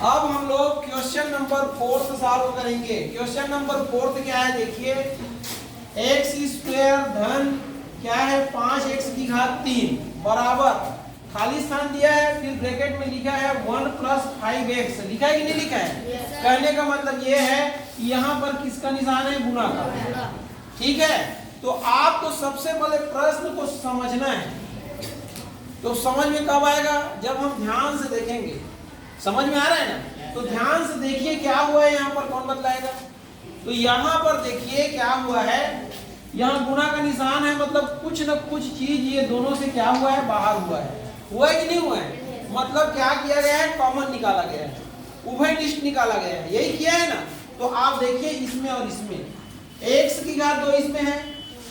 अब हम लोग क्वेश्चन नंबर 4 सॉल्व करेंगे। क्वेश्चन नंबर 4 क्या है देखिए, एक्स स्क्वायर धन क्या है 5x की घात 3 बराबर खाली स्थान दिया है, फिर ब्रैकेट में लिखा है 1 + 5x। लिखा है कि नहीं लिखा है? कहने का मतलब ये है कि यहाँ पर किसका निशान है? गुणा का। ठीक है, तो आपको सबसे पहले प्रश्न को समझना है। तो समझ में कब आएगा? जब हम ध्यान से देखेंगे। समझ में आ रहा है ना? तो ध्यान से देखिए क्या हुआ है यहाँ पर, कौन बतलाएगा? तो यहाँ पर देखिए क्या हुआ है, यहाँ गुणा का निशान है, मतलब कुछ न कुछ चीज ये दोनों से क्या हुआ है? बाहर हुआ है। हुआ है कि नहीं हुआ है? मतलब क्या किया गया है? कॉमन निकाला गया है, उभयनिष्ठ निकाला गया है। यही किया है ना? तो आप देखिए इसमें और इसमें x की घात 2 इसमें है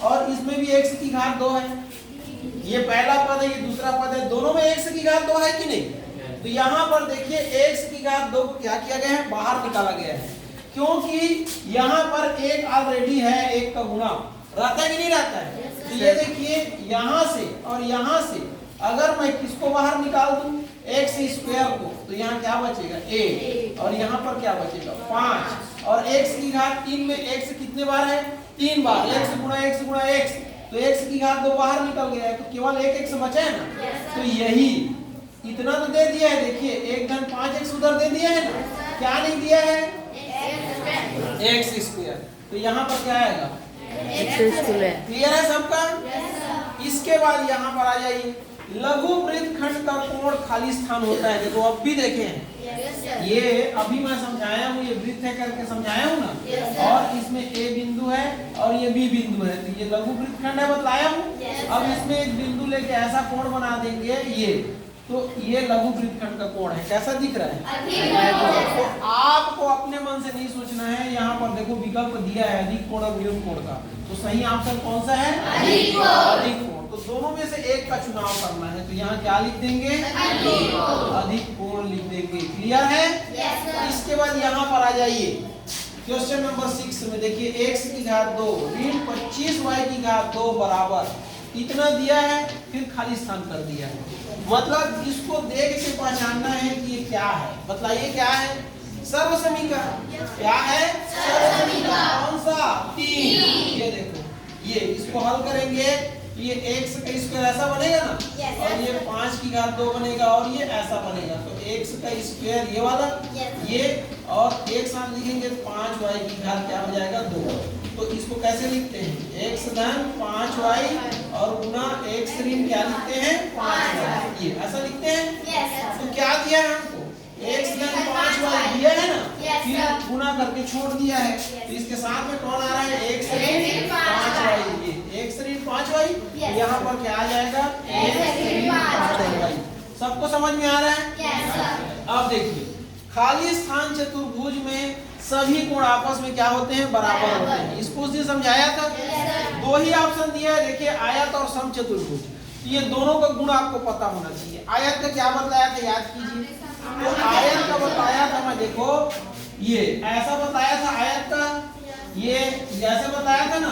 और इसमें भी x की घात 2 है। ये पहला पद है, ये दूसरा पद है, दोनों में x की घात 2 है कि नहीं? तो यहाँ पर देखिए x की घात 2 को क्या किया गया है? बाहर निकाला गया है, क्योंकि यहाँ पर एक ऑलरेडी है, एक का गुणा रहता है कि नहीं रहता है? तो ये देखिए यहाँ से और यहाँ से अगर मैं किसको बाहर निकाल दूं, एक्स स्क्वायर को, तो यहाँ क्या बचेगा? a, और यहाँ पर क्या बचेगा? 5। और x की घात 3 में x कितने बार है? 3 बार। x गुणा x गुणा x, तो x की घात 2 बाहर निकल गया है, तो केवल एक x बचा है ना? तो यही इतना तो दे दिया है। देखिए 1 धन 5x उधर दे दिया है ना? क्या नहीं दिया है? X square. तो यहाँ पर क्या आएगा? क्लियर है सबका? इसके बाद यहाँ पर आ जाइए, लघु वृत्तखंड का कोण खाली स्थान होता है। देखो अब भी देखे हैं, ये अभी मैं समझाया हूँ, ये वृत्त है करके समझाया हूँ ना, और इसमें A बिंदु है और ये B बिंदु है, तो ये लघु वृत्तखंड है, बतलाया हूँ। अब इसमें एक बिंदु लेके ऐसा कोण बना देंगे ये, तो ये लघु वृत्तखंड का कोण है। कैसा दिख रहा है? तो आपको अपने मन से नहीं सोचना है। यहाँ पर देखो विकल्प दिया है अधिक कोण और वियोग कोण का, तो सही ऑप्शन कौन सा है? अधिक कोण। तो दोनों में से एक का चुनाव करना है, तो यहाँ क्या लिख देंगे? अधिक कोण लिख देंगे। क्लियर है? इसके बाद यहाँ पर आ जाइए क्वेश्चन नंबर 6 में देखिए, x की घात 2 ऋण 25y की घात 2 बराबर इतना दिया है, फिर खाली स्थान कर दिया है। मतलब इसको देख के पहचानना है कि ये क्या है। बतलाइए क्या है? सर्वसमीकरण। क्या है? सर्वसमीकरण। कौन सा? 3। ये देखो, ये इसको हल करेंगे, ये x का स्क्वायर ऐसा बनेगा ना, और ये 5 की घात 2 बनेगा और ये ऐसा बनेगा। तो x का स्क्वायर ये वाला, ये और एक साथ लिखेंगे 5y की घात क्या हो जाएगा? 2। तो इसको कैसे लिखते हैं? x धन 5y और गुना x ऋण क्या लिखते हैं? 5y। ये ऐसा लिखते हैं। तो क्या दिया है हमको? x धन 5y दिया है ना, फिर गुना करके छोड़ दिया है, तो इसके साथ में कौन आ रहा है? x ऋण 5y। ये x ऋण 5y, यहाँ पर क्या आ जाएगा? x ऋण 5y। सबको समझ में आ रहा है? अब देखिए, खाली स्थान चतुर्भुज में सभी कोण आपस में क्या होते हैं? बराबर होते हैं। इसको उस दिन समझाया था। दो ही ऑप्शन दिया है, देखिए आयत और समचतुर्भुज। ये दोनों का गुण आपको पता होना चाहिए। आयत का क्या बतलाया था? याद कीजिए। तो आयत का बताया था मैं, देखो ये ऐसा बताया था आयत का, ये जैसे बताया था ना,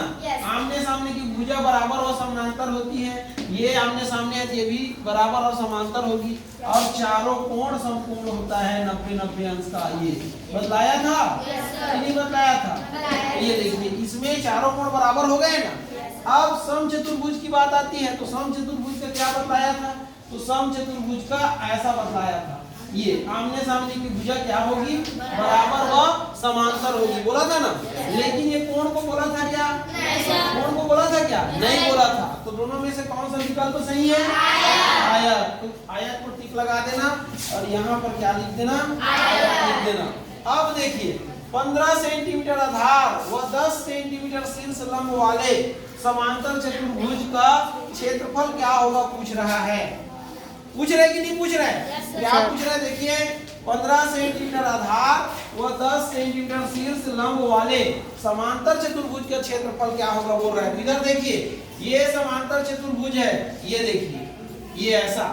आमने सामने की भुजा बराबर और समांतर होती है, ये आमने सामने है, ये भी बराबर और समांतर होगी, और चारों कोण समकोण होता है 90-90 अंश का। ये बतलाया था कि नहीं बतलाया था? ये देखिए इसमें चारों कोण बराबर हो गए ना। अब समचतुर्भुज की बात आती है, तो समचतुर्भुज का क्या बतलाया था? तो समचतुर्भुज का ऐसा बतलाया था, ये आमने सामने की भुजा क्या होगी? बराबर व समांतर होगी, बोला था ना। लेकिन ये कोण को बोला था क्या? कोण को बोला था क्या? नहीं बोला था। तो दोनों में से कौन सा विकल्प सही है? आयत। तो आयत को टिक लगा देना और यहाँ पर क्या लिख देना? आयत लिख देना। अब देखिए 15 सेंटीमीटर आधार व 10 सेंटीमीटर शीर्ष लंब वाले समांतर चतुर्भुज का क्षेत्रफल क्या होगा पूछ रहा है। पूछ रहे कि नहीं पूछ रहे? क्या पूछ रहे? देखिए 15 सेंटीमीटर आधार व 10 सेंटीमीटर शीर्ष लंब वाले समांतर चतुर्भुज का क्षेत्रफल क्या होगा बोल रहा है। इधर देखिए, ये समांतर चतुर्भुज है, ये देखिए ये ऐसा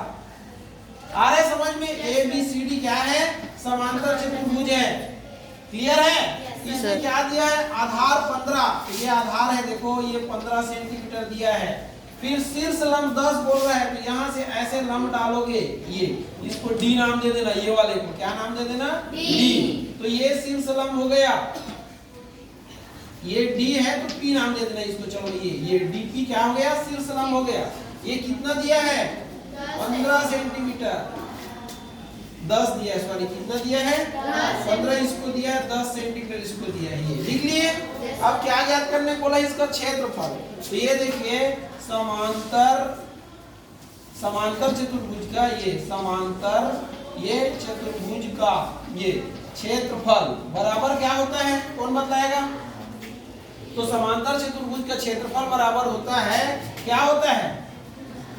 आ रहा है समझ में? ABCD क्या है? समांतर चतुर्भुज है। क्लियर है? इसमें क्या दिया है? आधार 15, ये आधार है, देखो ये 15 सेंटीमीटर दिया है, फिर शीर्ष लंब 10 बोल रहा है, तो यहाँ से ऐसे लंब डालोगे, ये इसको डी नाम दे देना, ये वाले को क्या नाम दे देना, डी। तो ये शीर्ष लंब हो गया, ये डी है तो पी नाम दे देना इसको। चलो ये डीपी क्या हो गया, शीर्ष लंब हो गया। ये कितना दिया है, 15 सेंटीमीटर, 10 दिया है, सॉरी कितना दिया है, 15 इसको दिया है, 10 सेंटीमीटर इसको दिया है। ये लिख लिए। अब क्या ज्ञात करने को बोला, इसका क्षेत्रफल। तो ये देखिए समांतर चतुर्भुज का, ये समांतर ये चतुर्भुज का ये क्षेत्रफल बराबर क्या होता है, कौन बताएगा। तो समांतर चतुर्भुज का क्षेत्रफल बराबर होता है, क्या होता है,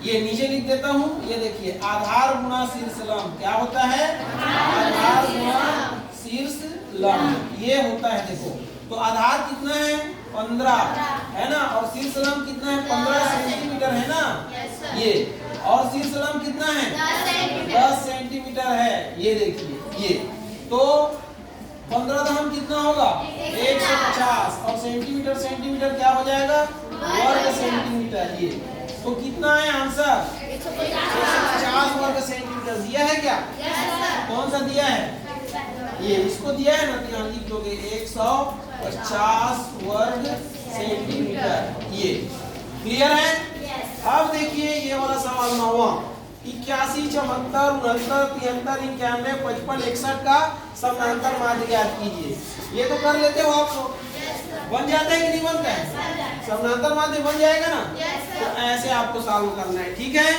ये नीचे लिख देता हूं। ये देखिए आधार गुणा शीर्ष लंब, क्या होता है, आधार गुणा शीर्ष लंब, ये होता है। देखो तो आधार कितना है, 15 है ना, और शीर्ष लंब कितना है, 15 सेंटीमीटर है ना, ये, और शीर्ष लंब कितना है, 10 सेंटीमीटर है। ये देखिए ये तो 15 दशमलव कितना होगा, 150, और सेंटीमीटर क्या हो जाएगा, वर्ग सेंटीमीटर। ये तो कितना है आंसर, 150 वर्ग सेंटीमीटर दिया है क्या, कौन सा दिया है, ये इसको दिया है ना, तो यहाँ लिख दोगे 150 वर्ग सेंटीमीटर। ये क्लियर है। अब देखिए ये वाला सवाल 9वां, 81, 74, 69, 73, 91, 55, 61 का समानांतर माध्य ज्ञात कीजिए। ये तो कर लेते हो आप लोग, बन जाता है कि नहीं बनता है, समानांतर माध्य बन जाएगा ना। तो ऐसे आपको सॉल्व करना है, ठीक है।